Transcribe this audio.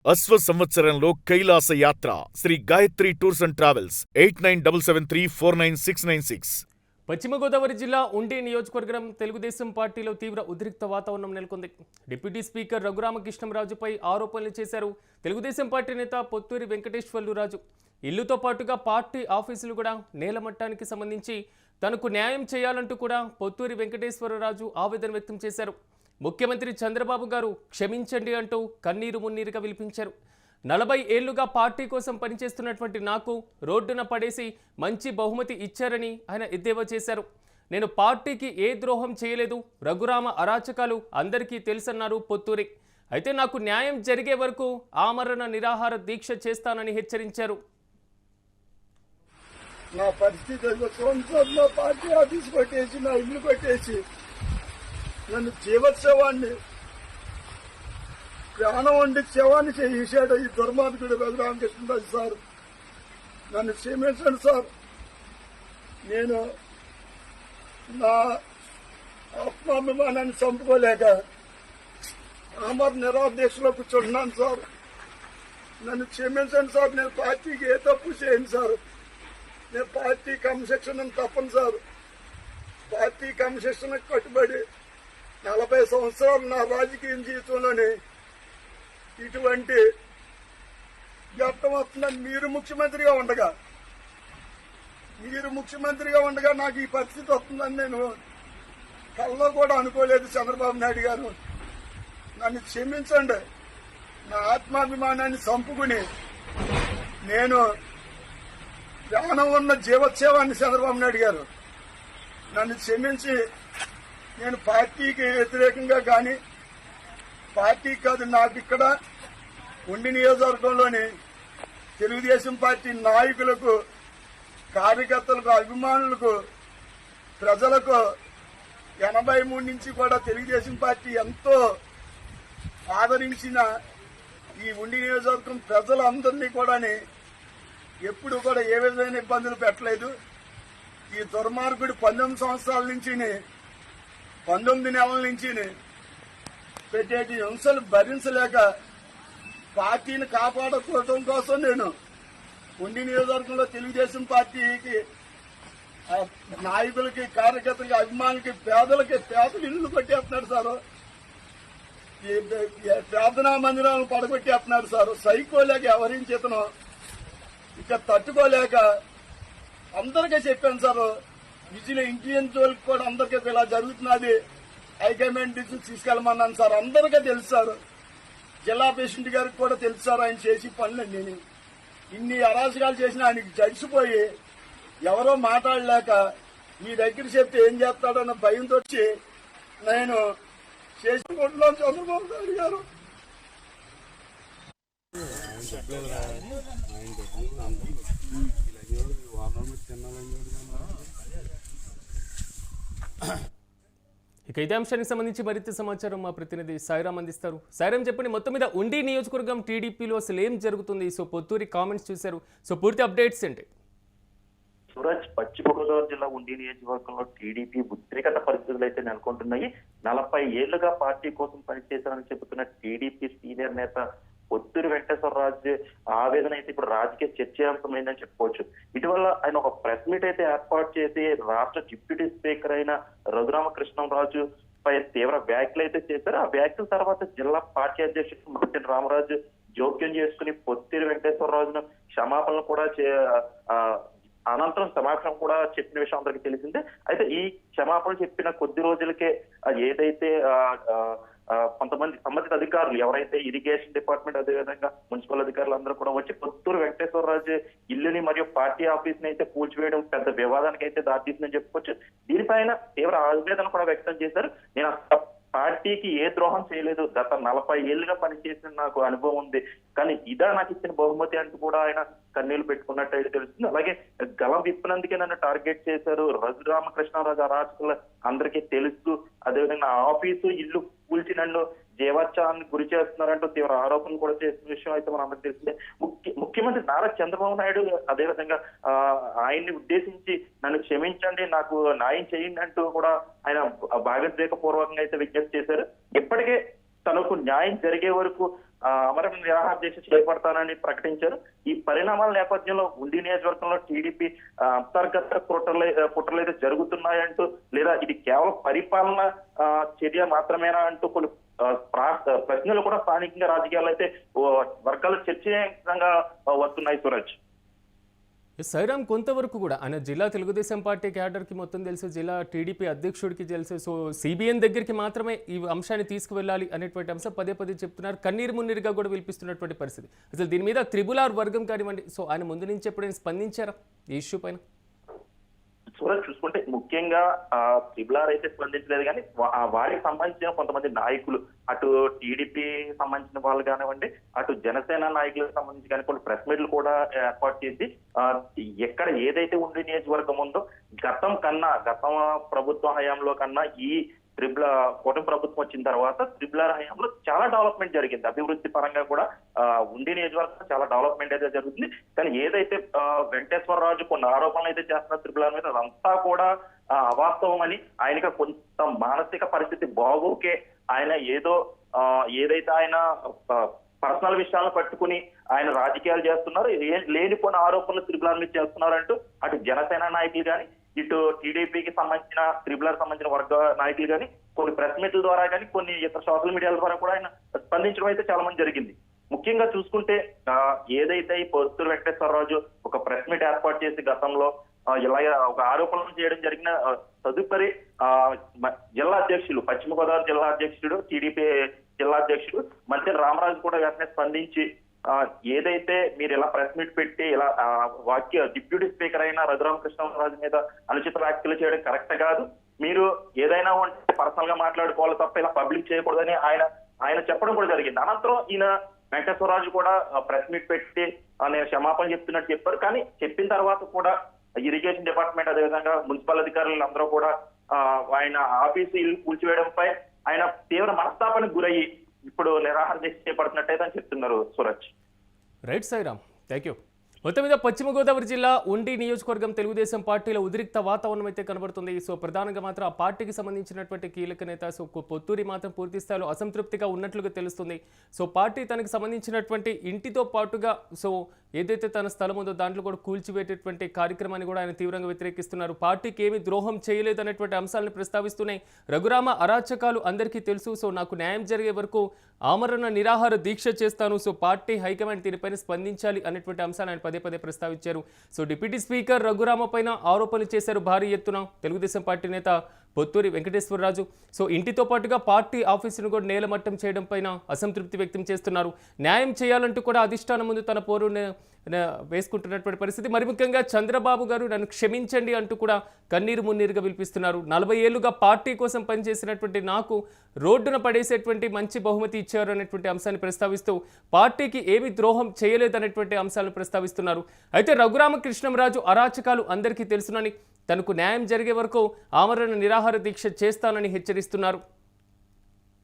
అశ్వ సంవత్సరంలో కైలాస యాత్ర Sri Gayatri tours and travels 8977349696. Paschima Godavari జిల్లా ఉండి నియోజకవర్గం తెలుగుదేశం పార్టీలో తీవ్ర ఉద్రిక్త వాతావరణం నెలకొంది. డిప్యూటీ స్పీకర్ రఘురామకృష్ణంరాజుపై ఆరోపణలు చేశారు తెలుగుదేశం పార్టీ నేత పొత్తూరి వెంకటేశ్వర్లు రాజు. ఇల్లుతో పాటుగా పార్టీ ఆఫీసులు కూడా నేలమట్టానికి సంబంధించి తనకు న్యాయం చేయాలంటూ కూడా పొత్తూరి వెంకటేశ్వరరాజు ఆవేదన వ్యక్తం చేశారు. ముఖ్యమంత్రి చంద్రబాబు గారు క్షమించండి అంటూ కన్నీరు మున్నీరుగా విలిపించారు. 40 ఏళ్లుగా పార్టీ కోసం పనిచేస్తున్నటువంటి నాకు రోడ్డున పడేసి మంచి బహుమతి ఇచ్చారని ఆయన ఎద్దేవా చేశారు. నేను పార్టీకి ఏ ద్రోహం చేయలేదు, రఘురామ అరాచకాలు అందరికీ తెలుసన్నారు పొత్తూరి. అయితే నాకు న్యాయం జరిగే వరకు ఆమరణ నిరాహార దీక్ష చేస్తానని హెచ్చరించారు. నా పరిస్థితి సంవత్సరంలో పార్టీ ఆఫీస్ కొట్టేసి నా ఇల్లు కొట్టేసి నన్ను జీవోత్సవాన్ని ప్రాణం వండి శవాన్ని చేశాడు ఈ దుర్మార్గుడు రఘురామకృష్ణరాజు సార్. నన్ను క్షమించండి సార్. నేను నా ఆత్మాభిమానాన్ని చంపుకోలేక ఆమర నిరాదీక్షలో కూర్చుంటున్నాను సార్. నన్ను క్షమించండి సార్. నేను పార్టీకి ఏ తప్పు చేయను సార్. నేను పార్టీ క్రమశిక్షణ తప్పను సార్. పార్టీ క్రమశిక్షణకు కట్టుబడి 40 సంవత్సరాలు నా రాజకీయ జీవితంలోనే ఇటువంటి ఘట్టం వస్తుందని మీరు ముఖ్యమంత్రిగా ఉండగా నాకు ఈ పరిస్థితి వస్తుందని నేను కల్లో కూడా అనుకోలేదు. చంద్రబాబు నాయుడు గారు నన్ను క్షమించండి. నా ఆత్మాభిమానాన్ని చంపుకుని నేను ప్రాణం ఉన్న జీవోత్సవాన్ని చంద్రబాబు నాయుడు గారు నన్ను క్షమించి నేను పార్టీకి వ్యతిరేకంగా కానీ పార్టీ కాదు నాకు ఇక్కడ ఉండి నియోజకవర్గంలోని తెలుగుదేశం పార్టీ నాయకులకు, కార్యకర్తలకు, అభిమానులకు, ప్రజలకు 83 నుంచి కూడా తెలుగుదేశం పార్టీ ఎంతో ఆదరించిన ఈ ఉండి నియోజకవర్గం ప్రజలందరినీ కూడా ఎప్పుడు కూడా ఏ విధమైన ఇబ్బందులు పెట్టలేదు. ఈ దుర్మార్గుడు 19 సంవత్సరాల నుంచి 19 నెలల నుంచి పెట్టేటి హింసలు భరించలేక పార్టీని కాపాడుకోవడం కోసం నేను ఉండి నియోజకవర్గంలో తెలుగుదేశం పార్టీకి నాయకులకి, కార్యకర్తలకి, అభిమానులకి, పేదలు ఇల్లు కొట్టేస్తున్నాడు సార్. ఈ ప్రార్థనా మందిరాలను పడగొట్టేస్తున్నాడు సార్. సైకోలేక ఎవరించేతను ఇక తట్టుకోలేక అందరికీ చెప్పాను సార్. విజిల్ ఇంటెలిజెన్స్ వాళ్ళకి కూడా అందరికీ ఇలా జరుగుతున్నది హైకమాండ్ డిసిషన్ తీసుకెళ్లమన్నాను సార్. అందరికీ తెలుసు సార్. జిల్లా ప్రెసిడెంట్ గారికి కూడా తెలుసు సార్ ఆయన చేసి పనులు. నేను ఇన్ని అరాచకాలు చేసిన ఆయనకి జడిసిపోయి ఎవరో మాట్లాడలేక మీ దగ్గర చెప్తే ఏం చేస్తాడన్న భయంతో నేను చేసుకుంటున్నాను. చంద్రబాబు నాయుడు గారు ఇక ఇదే అంశానికి సంబంధించి మరింత సమాచారం మా ప్రతినిధి సాయిరామ్ అందిస్తారు. సాయిరామ్ చెప్పండి, మొత్తం మీద ఉండి నియోజకవర్గం టీడీపీలో అసలు ఏం జరుగుతుంది? సో పొత్తూరి కామెంట్స్ చూశారు, సో పూర్తి అప్డేట్స్ ఏంటి? సూరజ్, పశ్చిమ గోదావరి జిల్లా ఉండి నియోజకవర్గంలో టీడీపీ ఉద్రిక్త పరిస్థితులు అయితే నెలకొంటున్నాయి. 40 ఏళ్లుగా పార్టీ కోసం పనిచేశారని చెబుతున్న టీడీపీ సీనియర్ నేత పొత్తూరి వెంకటేశ్వరరాజు ఆవేదన అయితే ఇప్పుడు రాజకీయ చర్చాంశమైందని చెప్పుకోవచ్చు. ఇటీవల ఆయన ఒక ప్రెస్ మీట్ అయితే ఏర్పాటు చేసి రాష్ట్ర డిప్యూటీ స్పీకర్ అయిన రఘురామకృష్ణంరాజు పై తీవ్ర వ్యాఖ్యలు అయితే చేశారు. ఆ వ్యాఖ్యల తర్వాత జిల్లా పార్టీ అధ్యక్షుడు మర్తిని రామరాజు జోక్యం చేసుకుని పొత్తూరి వెంకటేశ్వరరాజును క్షమాపణలు కూడా అనంతరం సమావేశం కూడా చెప్పిన విషయం అందరికీ తెలిసిందే. అయితే ఈ క్షమాపణ చెప్పిన కొద్ది రోజులకే ఏదైతే కొంతమంది సంబంధిత అధికారులు ఎవరైతే ఇరిగేషన్ డిపార్ట్మెంట్, అదేవిధంగా మున్సిపల్ అధికారులు అందరూ కూడా వచ్చి పొత్తూరు వెంకటేశ్వరరాజు ఇల్లుని మరియు పార్టీ ఆఫీస్ ని అయితే కూల్చివేయడం పెద్ద వివాదానికి అయితే దారితీసిందని చెప్పుకోవచ్చు. దీనిపైన తీవ్ర ఆవేదన కూడా వ్యక్తం చేశారు. నేను పార్టీకి ఏ ద్రోహం చేయలేదు, గత 40 ఏళ్లుగా పనిచేసిన నాకు అనుభవం ఉంది, కానీ ఇదా నాకు ఇచ్చిన బహుమతి అంటూ కూడా ఆయన కన్నీళ్లు పెట్టుకున్నట్టు అయితే తెలుస్తుంది. అలాగే గలం విప్పినందుకే నన్ను టార్గెట్ చేశారు, రఘురామకృష్ణరాజు అరాచకులు అందరికీ తెలుసు, అదేవిధంగా ఆఫీసు ఇల్లు కూల్చి నన్ను జీవోత్సవాన్ని గురి చేస్తున్నారంటూ తీవ్ర ఆరోపణలు కూడా చేసిన విషయం అయితే మనం అందరికీ తెలిసిందే. ముఖ్యమంత్రి నారా చంద్రబాబు నాయుడు అదేవిధంగా ఆయన్ని ఉద్దేశించి నన్ను క్షమించండి, నాకు న్యాయం చేయండి అంటూ కూడా ఆయన భావోద్వేగపూర్వకంగా అయితే విజ్ఞప్తి చేశారు. ఇప్పటికే తనకు న్యాయం జరిగే వరకు అమర నిరాహార దీక్ష చేపడతానని ప్రకటించారు. ఈ పరిణామాల నేపథ్యంలో ఉండి నియోజకవర్గంలో టీడీపీ అంతర్గత కుట్రలు అయితే జరుగుతున్నాయంటూ, లేదా ఇది కేవలం పరిపాలన చర్య మాత్రమేనా అంటూ కొన్ని ప్రశ్నలు కూడా స్థానికంగా రాజకీయాల్లో అయితే వర్గాలు చర్చనీయాంశంగా వస్తున్నాయి సూరజ్. సైరామ్ కొంతవరకు కూడా ఆయన జిల్లా తెలుగుదేశం పార్టీ క్యాడర్కి మొత్తం తెలుసు, జిల్లా టీడీపీ అధ్యక్షుడికి తెలుసు. సో సిబిఎన్ దగ్గరికి మాత్రమే ఈ అంశాన్ని తీసుకువెళ్ళాలి అనేటువంటి అంశం పదే పదే చెప్తున్నారు. కన్నీరు మున్నీరుగా కూడా పిలిపిస్తున్నటువంటి పరిస్థితి. అసలు దీని మీద త్రిబుల్ వర్గం కానివ్వండి, సో ఆయన ముందు నుంచి ఎప్పుడైనా స్పందించారా ఈ ఇష్యూ పైన? సూరజ్ చూసుకుంటే ముఖ్యంగా త్రిబుల్ అయితే స్పందించలేదు, కానీ వారికి సంబంధించిన కొంతమంది నాయకులు, అటు టీడీపీ సంబంధించిన వాళ్ళు కానివ్వండి, అటు జనసేన నాయకులకు సంబంధించి కానీ కొన్ని ప్రెస్ మీట్లు కూడా ఏర్పాటు చేసి ఎక్కడ ఏదైతే ఉండి నియోజకవర్గం ఉందో గతం ప్రభుత్వ హయాంలో కన్నా ఈ కూటమి ప్రభుత్వం వచ్చిన తర్వాత త్రిబుల్ హయాంలో చాలా డెవలప్మెంట్ జరిగింది. అభివృద్ధి పరంగా కూడా ఉండి నియోజకవర్గం చాలా డెవలప్మెంట్ అయితే జరుగుతుంది. కానీ ఏదైతే వెంకటేశ్వరరాజు కొన్ని ఆరోపణలు అయితే చేస్తున్నారు త్రిబుల్ మీద, అదంతా కూడా అవాస్తవం అని, ఆయనకి కొంత మానసిక పరిస్థితి బాగోకే ఆయన ఏదైతే ఆయన పర్సనల్ విషయాలను పట్టుకుని ఆయన రాజకీయాలు చేస్తున్నారు, లేనిపోయిన ఆరోపణలు త్రిబుల్ మీద చేస్తున్నారంటూ అటు జనసేన నాయకులు కానీ, ఇటు టీడీపీకి సంబంధించిన త్రిబుల్ సంబంధించిన వర్గ నాయకులు కానీ కొన్ని ప్రెస్ మీట్ల ద్వారా కానీ కొన్ని ఇతర సోషల్ మీడియాల ద్వారా కూడా ఆయన స్పందించడం అయితే చాలా మంది జరిగింది. ముఖ్యంగా చూసుకుంటే ఏదైతే ఈ పొత్తూరు వెంకటేశ్వరరాజు ఒక ప్రెస్ మీట్ ఏర్పాటు చేసి గతంలో ఇలాగ ఒక ఆరోపణలు చేయడం జరిగిన తదుపరి జిల్లా అధ్యక్షులు, పశ్చిమ గోదావరి జిల్లా అధ్యక్షుడు, టీడీపీ జిల్లా అధ్యక్షుడు మధ్య రామరాజు కూడా వెంటనే స్పందించి ఏదైతే మీరు ఇలా ప్రెస్ మీట్ పెట్టి ఇలా డిప్యూటీ స్పీకర్ అయిన రఘురామకృష్ణరాజు మీద అనుచిత వ్యాఖ్యలు చేయడం కరెక్ట్ కాదు, మీరు ఏదైనా ఉంటే పర్సనల్ గా మాట్లాడుకోవాలి తప్ప ఇలా పబ్లిక్ చేయకూడదని ఆయన చెప్పడం కూడా జరిగింది. అనంతరం ఈయన వెంకటేశ్వరరాజు కూడా ప్రెస్ మీట్ పెట్టి నేను క్షమాపణ చెప్తున్నట్టు చెప్పారు. కానీ చెప్పిన తర్వాత కూడా ఇరిగేషన్ డిపార్ట్మెంట్, అదేవిధంగా మున్సిపల్ అధికారులు అందరూ కూడా ఆయన ఆఫీసు ఇల్లు కూల్చివేయడంపై ఆయన తీవ్ర మనస్తాపానికి గురయ్యి ఇప్పుడు నిరాహార దీక్ష చేపడుతున్నట్టయితే అని చెప్తున్నారు Suraj. Right Sairam, thank you. మొత్తం మీద పశ్చిమ గోదావరి జిల్లా ఉండి నియోజకవర్గం తెలుగుదేశం పార్టీలో ఉద్రిక్త వాతావరణం అయితే కనబడుతుంది. సో ప్రధానంగా మాత్రం ఆ పార్టీకి సంబంధించినటువంటి కీలక నేత సో పొత్తూరి మాత్రం పూర్తి స్థాయిలో అసంతృప్తిగా ఉన్నట్లుగా తెలుస్తుంది. సో పార్టీ తనకు సంబంధించినటువంటి ఇంటితో పాటుగా సో ఏదైతే తన స్థలం ఉందో దాంట్లో కూడా కూల్చివేటటువంటి కార్యక్రమాన్ని కూడా ఆయన తీవ్రంగా వ్యతిరేకిస్తున్నారు. పార్టీకి ఏమీ ద్రోహం చేయలేదు అనేటువంటి అంశాలను ప్రస్తావిస్తున్నాయి. రఘురామ అరాచకాలు అందరికీ తెలుసు, సో నాకు న్యాయం జరిగే వరకు ఆమరణ నిరాహార దీక్ష చేస్తాను, సో పార్టీ హైకమాండ్ దీనిపైన స్పందించాలి అనేటువంటి అంశాలు ఆయన పదే ప్రస్తావించారు. సో డిప్యూటీ స్పీకర్ రఘురామ పైన ఆరోపణలు చేశారు భారీ ఎత్తున తెలుగుదేశం పార్టీ నేత పొత్తూరి వెంకటేశ్వరరాజు. సో ఇంటితో పాటుగా పార్టీ ఆఫీసును కూడా నేలమట్టం చేయడం పైన అసంతృప్తి వ్యక్తం చేస్తున్నారు. న్యాయం చేయాలంటూ కూడా అధిష్టానం ముందు తన పోరు వేసుకుంటున్నటువంటి పరిస్థితి. మరి ముఖ్యంగా చంద్రబాబు గారు నన్ను క్షమించండి అంటూ కూడా కన్నీరు మున్నీరుగా పిలిపిస్తున్నారు. 40 ఏళ్లుగా పార్టీ కోసం పనిచేసినటువంటి నాకు రోడ్డున పడేసేటువంటి మంచి బహుమతి ఇచ్చారు అనేటువంటి అంశాన్ని ప్రస్తావిస్తూ పార్టీకి ఏమి ద్రోహం చేయలేదనేటువంటి అంశాలను ప్రస్తావిస్తున్నారు. అయితే రఘురామకృష్ణంరాజు అరాచకాలు అందరికీ తెలుసునని, తనకు న్యాయం జరిగే వరకు ఆమరణ నిరాహార దీక్ష చేస్తానని హెచ్చరిస్తున్నారు.